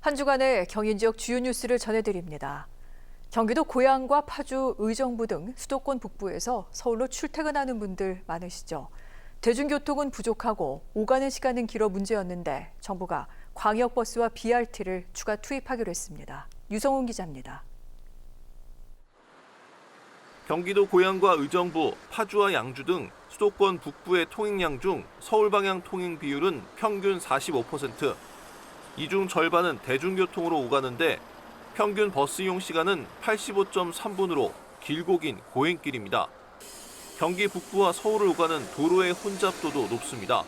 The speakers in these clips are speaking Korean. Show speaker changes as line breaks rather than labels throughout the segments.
한 주간의 경인 지역 주요 뉴스를 전해드립니다. 경기도 고양과 파주, 의정부 등 수도권 북부에서 서울로 출퇴근하는 분들 많으시죠. 대중교통은 부족하고 오가는 시간은 길어 문제였는데 정부가 광역버스와 BRT를 추가 투입하기로 했습니다. 유성훈 기자입니다.
경기도 고양과 의정부, 파주와 양주 등 수도권 북부의 통행량 중 서울 방향 통행 비율은 평균 45%. 이 중 절반은 대중교통으로 오가는데 평균 버스 이용 시간은 85.3분으로 길고 긴 고행길입니다. 경기 북부와 서울을 오가는 도로의 혼잡도도 높습니다.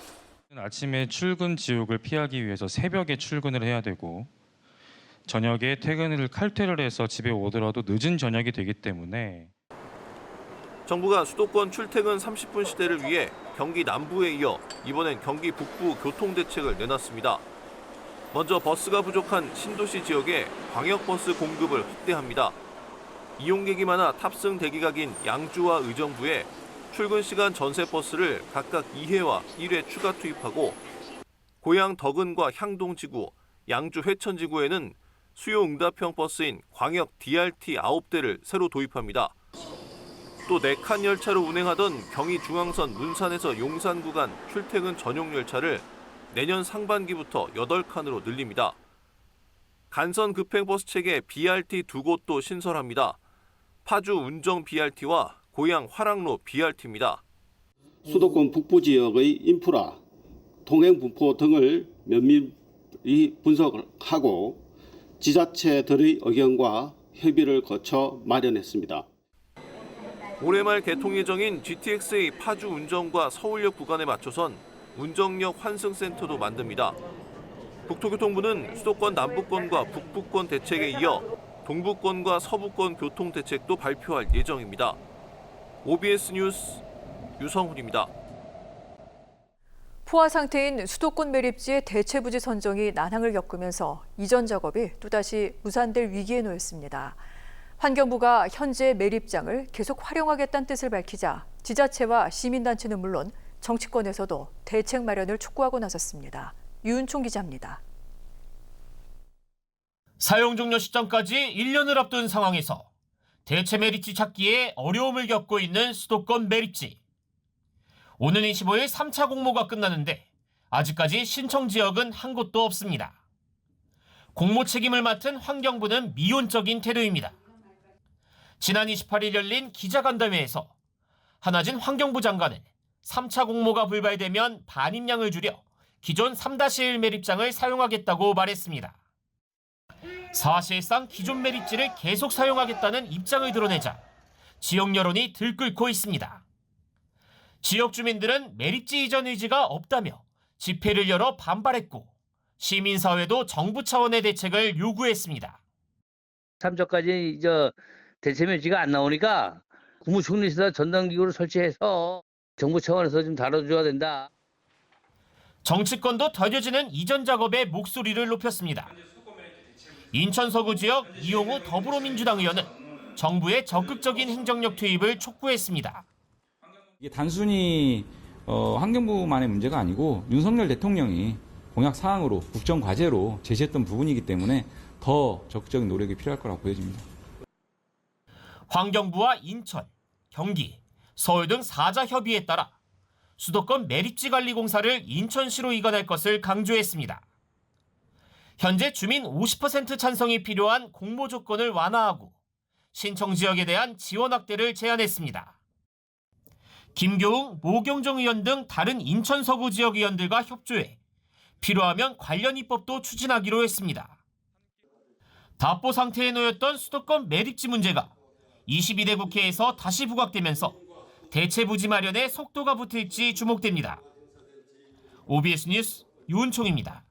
아침에 출근 지옥을 피하기 위해서 새벽에 출근을 해야 되고 저녁에 퇴근을 칼퇴를 해서 집에 오더라도 늦은 저녁이 되기 때문에
정부가 수도권 출퇴근 30분 시대를 위해 경기 남부에 이어 이번엔 경기 북부 교통대책을 내놨습니다. 먼저 버스가 부족한 신도시 지역에 광역버스 공급을 확대합니다. 이용객이 많아 탑승 대기가 긴 양주와 의정부에 출근 시간 전세버스를 각각 2회와 1회 추가 투입하고 고양 덕은과 향동지구, 양주 회천지구에는 수요 응답형 버스인 광역 DRT 9대를 새로 도입합니다. 또 4칸 열차로 운행하던 경의중앙선 문산에서 용산 구간 출퇴근 전용 열차를 내년 상반기부터 8칸으로 늘립니다. 간선 급행버스 체계 BRT 2곳도 신설합니다. 파주 운정 BRT와 고양 화랑로 BRT입니다.
수도권 북부 지역의 인프라, 통행 분포 등을 면밀히 분석하고 지자체들의 의견과 협의를 거쳐 마련했습니다.
올해 말 개통 예정인 GTX-A 파주 운정과 서울역 구간에 맞춰선 운정역 환승센터도 만듭니다. 국토교통부는 수도권 남부권과 북부권 대책에 이어 동부권과 서부권 교통 대책도 발표할 예정입니다. OBS 뉴스 유성훈입니다.
포화 상태인 수도권 매립지의 대체 부지 선정이 난항을 겪으면서 이전 작업이 또다시 무산될 위기에 놓였습니다. 환경부가 현재 매립장을 계속 활용하겠다는 뜻을 밝히자 지자체와 시민단체는 물론 정치권에서도 대책 마련을 촉구하고 나섰습니다. 유은총 기자입니다.
사용 종료 시점까지 1년을 앞둔 상황에서 대체 매립지 찾기에 어려움을 겪고 있는 수도권 매립지. 오는 25일 3차 공모가 끝나는데 아직까지 신청 지역은 한 곳도 없습니다. 공모 책임을 맡은 환경부는 미온적인 태도입니다. 지난 28일 열린 기자간담회에서 한하진 환경부 장관은 3차 공모가 불발되면 반입량을 줄여 기존 3-1 매립장을 사용하겠다고 말했습니다. 사실상 기존 매립지를 계속 사용하겠다는 입장을 드러내자 지역 여론이 들끓고 있습니다. 지역 주민들은 매립지 이전 의지가 없다며 집회를 열어 반발했고 시민사회도 정부 차원의 대책을 요구했습니다.
3조까지 대체 매립지가 안 나오니까 국무총리실에다 전담기구를 설치해서 정부 차원에서 좀 다뤄줘야 된다.
정치권도 더뎌지는 이전 작업에 목소리를 높였습니다. 인천 서구 지역 이용우 더불어민주당 의원은 정부의 적극적인 행정력 투입을 촉구했습니다.
이게 단순히 환경부만의 문제가 아니고 윤석열 대통령이 공약 사항으로 국정 과제로 제시했던 부분이기 때문에 더 적극적인 노력이 필요할 거라고 보여집니다.
환경부와 인천, 경기, 서울 등 4자 협의에 따라 수도권 매립지 관리 공사를 인천시로 이관할 것을 강조했습니다. 현재 주민 50% 찬성이 필요한 공모 조건을 완화하고 신청 지역에 대한 지원 확대를 제안했습니다. 김교웅, 모경정 의원 등 다른 인천 서구 지역 의원들과 협조해 필요하면 관련 입법도 추진하기로 했습니다. 답보 상태에 놓였던 수도권 매립지 문제가 22대 국회에서 다시 부각되면서 대체 부지 마련에 속도가 붙을지 주목됩니다. OBS 뉴스 유은총입니다.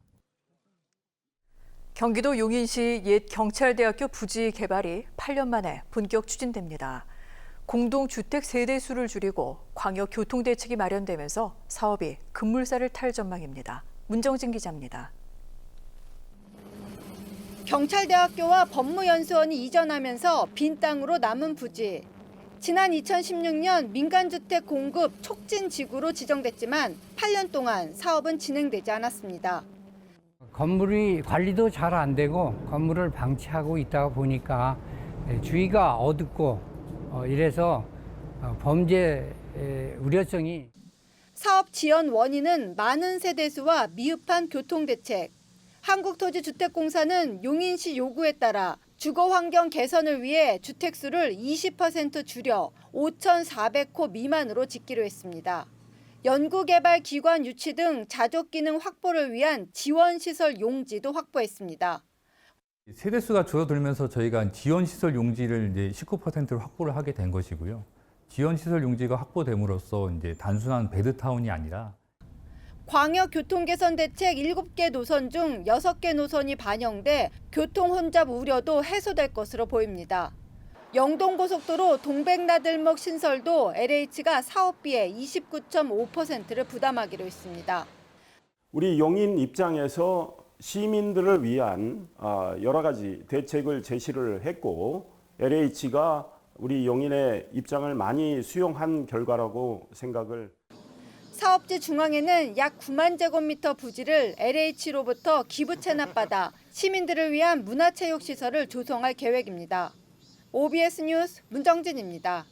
경기도 용인시 옛 경찰대학교 부지 개발이 8년 만에 본격 추진됩니다. 공동주택 세대수를 줄이고 광역교통대책이 마련되면서 사업이 급물살을 탈 전망입니다. 문정진 기자입니다.
경찰대학교와 법무연수원이 이전하면서 빈 땅으로 남은 부지. 지난 2016년 민간주택 공급 촉진 지구로 지정됐지만 8년 동안 사업은 진행되지 않았습니다.
건물이 관리도 잘 안 되고 건물을 방치하고 있다 보니까 주위가 어둡고 이래서 범죄 우려성이.
사업 지연 원인은 많은 세대수와 미흡한 교통대책. 한국토지주택공사는 용인시 요구에 따라 주거 환경 개선을 위해 주택수를 20% 줄여 5,400호 미만으로 짓기로 했습니다. 연구개발기관 유치 등 자족기능 확보를 위한 지원시설 용지도 확보했습니다.
세대수가 줄어들면서 저희가 지원시설 용지를 이제 19%로 확보를 하게 된 것이고요. 지원시설 용지가 확보됨으로써 이제 단순한 베드타운이 아니라
광역교통개선대책 7개 노선 중 6개 노선이 반영돼 교통 혼잡 우려도 해소될 것으로 보입니다. 영동고속도로 동백나들목 신설도 LH가 사업비의 29.5%를 부담하기로 했습니다.
우리 용인 입장에서 시민들을 위한 여러 가지 대책을 제시를 했고 LH가 우리 용인의 입장을 많이 수용한 결과라고 생각을.
사업지 중앙에는 약 9만 제곱미터 부지를 LH로부터 기부 체납받아 시민들을 위한 문화체육시설을 조성할 계획입니다. OBS 뉴스 문정진입니다.